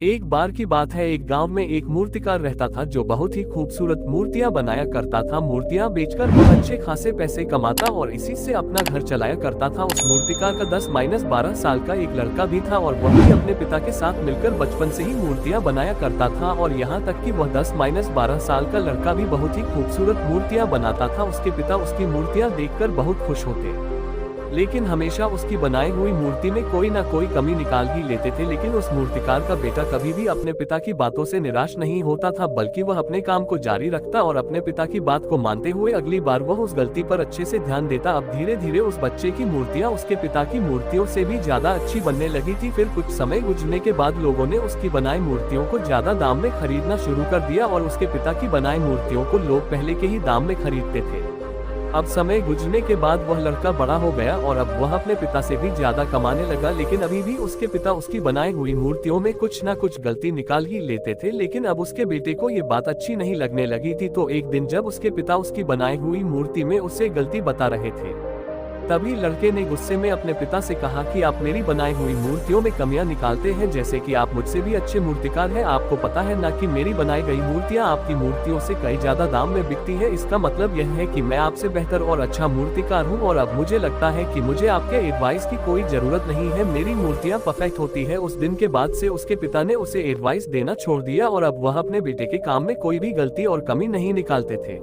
एक बार की बात है, एक गांव में एक मूर्तिकार रहता था जो बहुत ही खूबसूरत मूर्तियां बनाया करता था। मूर्तियां बेचकर वह अच्छे खासे पैसे कमाता और इसी से अपना घर चलाया करता था। उस मूर्तिकार का 10-12 साल का एक लड़का भी था और वह भी अपने पिता के साथ मिलकर बचपन से ही मूर्तियां बनाया करता था। और यहाँ तक कि वह 10-12 साल का लड़का भी बहुत ही खूबसूरत मूर्तियां बनाता था। उसके पिता उसकी मूर्तियां देखकर बहुत खुश होते, लेकिन हमेशा उसकी बनाई हुई मूर्ति में कोई ना कोई कमी निकाल ही लेते थे। लेकिन उस मूर्तिकार का बेटा कभी भी अपने पिता की बातों से निराश नहीं होता था, बल्कि वह अपने काम को जारी रखता और अपने पिता की बात को मानते हुए अगली बार वह उस गलती पर अच्छे से ध्यान देता। अब धीरे धीरे उस बच्चे की मूर्तियाँ उसके पिता की मूर्तियों से भी ज्यादा अच्छी बनने लगी थी। फिर कुछ समय गुजरने के बाद लोगों ने उसकी बनाई मूर्तियों को ज्यादा दाम में खरीदना शुरू कर दिया और उसके पिता की बनाई मूर्तियों को लोग पहले के ही दाम में खरीदते थे। अब समय गुजरने के बाद वह लड़का बड़ा हो गया और अब वह अपने पिता से भी ज्यादा कमाने लगा, लेकिन अभी भी उसके पिता उसकी बनाई हुई मूर्तियों में कुछ न कुछ गलती निकाल ही लेते थे। लेकिन अब उसके बेटे को ये बात अच्छी नहीं लगने लगी थी। तो एक दिन जब उसके पिता उसकी बनाई हुई मूर्ति में उसे गलती बता रहे थे, तभी लड़के ने गुस्से में अपने पिता से कहा कि आप मेरी बनाई हुई मूर्तियों में कमियां निकालते हैं, जैसे कि आप मुझसे भी अच्छे मूर्तिकार हैं। आपको पता है ना कि मेरी बनाई गई मूर्तियां आपकी मूर्तियों से कई ज्यादा दाम में बिकती है। इसका मतलब यह है कि मैं आपसे बेहतर और अच्छा मूर्तिकार हूं और अब मुझे लगता है कि मुझे आपके एडवाइस की कोई जरूरत नहीं है, मेरी मूर्तियां परफेक्ट होती है। उस दिन के बाद से उसके पिता ने उसे एडवाइस देना छोड़ दिया और अब वह अपने बेटे के काम में कोई भी गलती और कमी नहीं निकालते थे।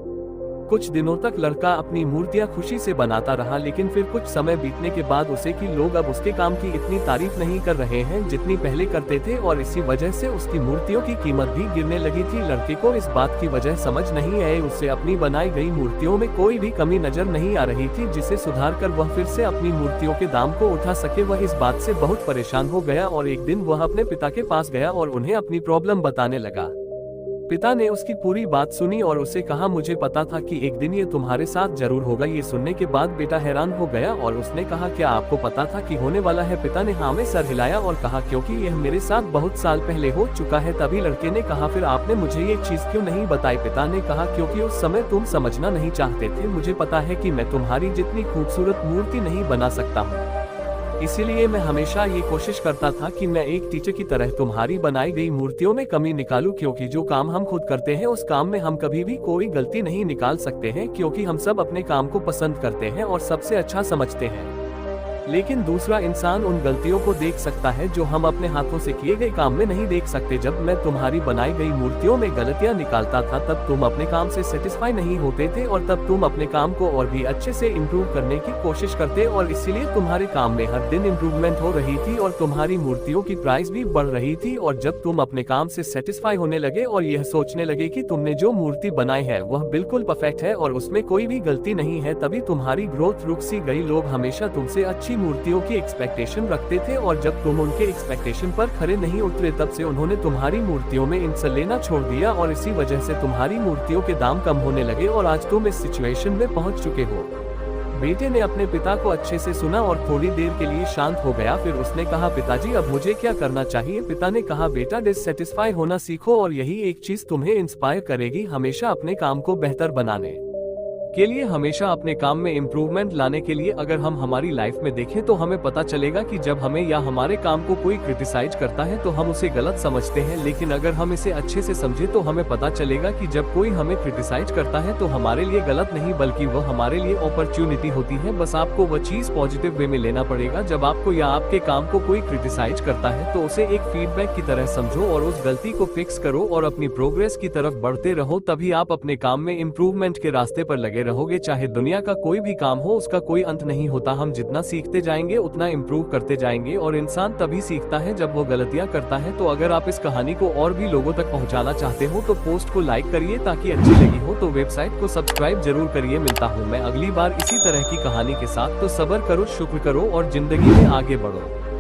कुछ दिनों तक लड़का अपनी मूर्तियां खुशी से बनाता रहा, लेकिन फिर कुछ समय बीतने के बाद उसे कि लोग अब उसके काम की इतनी तारीफ नहीं कर रहे हैं जितनी पहले करते थे और इसी वजह से उसकी मूर्तियों की कीमत भी गिरने लगी थी। लड़के को इस बात की वजह समझ नहीं आई, उसे अपनी बनाई गई मूर्तियों में कोई भी कमी नजर नहीं आ रही थी जिसे सुधार कर वह फिर से अपनी मूर्तियों के दाम को उठा सके। वह इस बात से बहुत परेशान हो गया और एक दिन वह अपने पिता के पास गया और उन्हें अपनी प्रॉब्लम बताने लगा। पिता ने उसकी पूरी बात सुनी और उसे कहा, मुझे पता था कि एक दिन ये तुम्हारे साथ जरूर होगा। ये सुनने के बाद बेटा हैरान हो गया और उसने कहा, क्या आपको पता था कि होने वाला है? पिता ने हाँ में सर हिलाया और कहा, क्योंकि यह मेरे साथ बहुत साल पहले हो चुका है। तभी लड़के ने कहा, फिर आपने मुझे ये चीज क्यों नहीं बताई? पिता ने कहा, क्योंकि उस समय तुम समझना नहीं चाहते थे। मुझे पता है कि मैं तुम्हारी जितनी खूबसूरत मूर्ति नहीं बना सकता हूँ, इसीलिए मैं हमेशा ये कोशिश करता था कि मैं एक टीचर की तरह तुम्हारी बनाई गई मूर्तियों में कमी निकालूं, क्योंकि जो काम हम खुद करते हैं उस काम में हम कभी भी कोई गलती नहीं निकाल सकते हैं, क्योंकि हम सब अपने काम को पसंद करते हैं और सबसे अच्छा समझते हैं। लेकिन दूसरा इंसान उन गलतियों को देख सकता है जो हम अपने हाथों से किए गए काम में नहीं देख सकते। जब मैं तुम्हारी बनाई गई मूर्तियों में गलतियां निकालता था तब तुम अपने काम से सेटिस्फाई नहीं होते थे और तब तुम अपने काम को और भी अच्छे से इम्प्रूव करने की कोशिश करते और इसीलिए तुम्हारे काम में हर दिन इम्प्रूवमेंट हो रही थी और तुम्हारी मूर्तियों की प्राइस भी बढ़ रही थी। और जब तुम अपने काम से सेटिस्फाई होने लगे और यह सोचने लगे कि तुमने जो मूर्ति बनाई है वह बिल्कुल परफेक्ट है और उसमें कोई भी गलती नहीं है, तभी तुम्हारी ग्रोथ रुक सी गई। लोग हमेशा तुमसे अच्छी मूर्तियों की एक्सपेक्टेशन रखते थे और जब तुम उनके एक्सपेक्टेशन पर खरे नहीं उतरे तब से उन्होंने तुम्हारी मूर्तियों में इंटरेस्ट लेना छोड़ दिया और इसी वजह से तुम्हारी मूर्तियों के दाम कम होने लगे और आज तुम इस सिचुएशन में पहुंच चुके हो। बेटे ने अपने पिता को अच्छे से सुना और थोड़ी देर के लिए शांत हो गया। फिर उसने कहा, पिताजी अब मुझे क्या करना चाहिए? पिता ने कहा, बेटा डिससेटिस्फाई होना सीखो और यही एक चीज तुम्हें इंस्पायर करेगी हमेशा अपने काम को बेहतर बनाने के लिए, हमेशा अपने काम में इम्प्रूवमेंट लाने के लिए। अगर हम हमारी लाइफ में देखें तो हमें पता चलेगा कि जब हमें या हमारे काम को कोई क्रिटिसाइज करता है तो हम उसे गलत समझते हैं, लेकिन अगर हम इसे अच्छे से समझे तो हमें पता चलेगा कि जब कोई हमें क्रिटिसाइज करता है तो हमारे लिए गलत नहीं बल्कि वह हमारे लिए अपॉर्चुनिटी होती है। बस आपको वह चीज पॉजिटिव वे में लेना पड़ेगा। जब आपको या आपके काम को कोई क्रिटिसाइज करता है तो उसे एक फीडबैक की तरह समझो और उस गलती को फिक्स करो और अपनी प्रोग्रेस की तरफ बढ़ते रहो, तभी आप अपने काम में इम्प्रूवमेंट के रास्ते पर लगे रहोगे। चाहे दुनिया का कोई भी काम हो, उसका कोई अंत नहीं होता। हम जितना सीखते जाएंगे उतना इम्प्रूव करते जाएंगे और इंसान तभी सीखता है जब वो गलतियां करता है। तो अगर आप इस कहानी को और भी लोगों तक पहुंचाना चाहते हो तो पोस्ट को लाइक करिए, ताकि अच्छी लगी हो तो वेबसाइट को सब्सक्राइब जरूर करिए। मिलता हूँ मैं अगली बार इसी तरह की कहानी के साथ, तो सब्र करो, शुक्र करो और जिंदगी में आगे बढ़ो।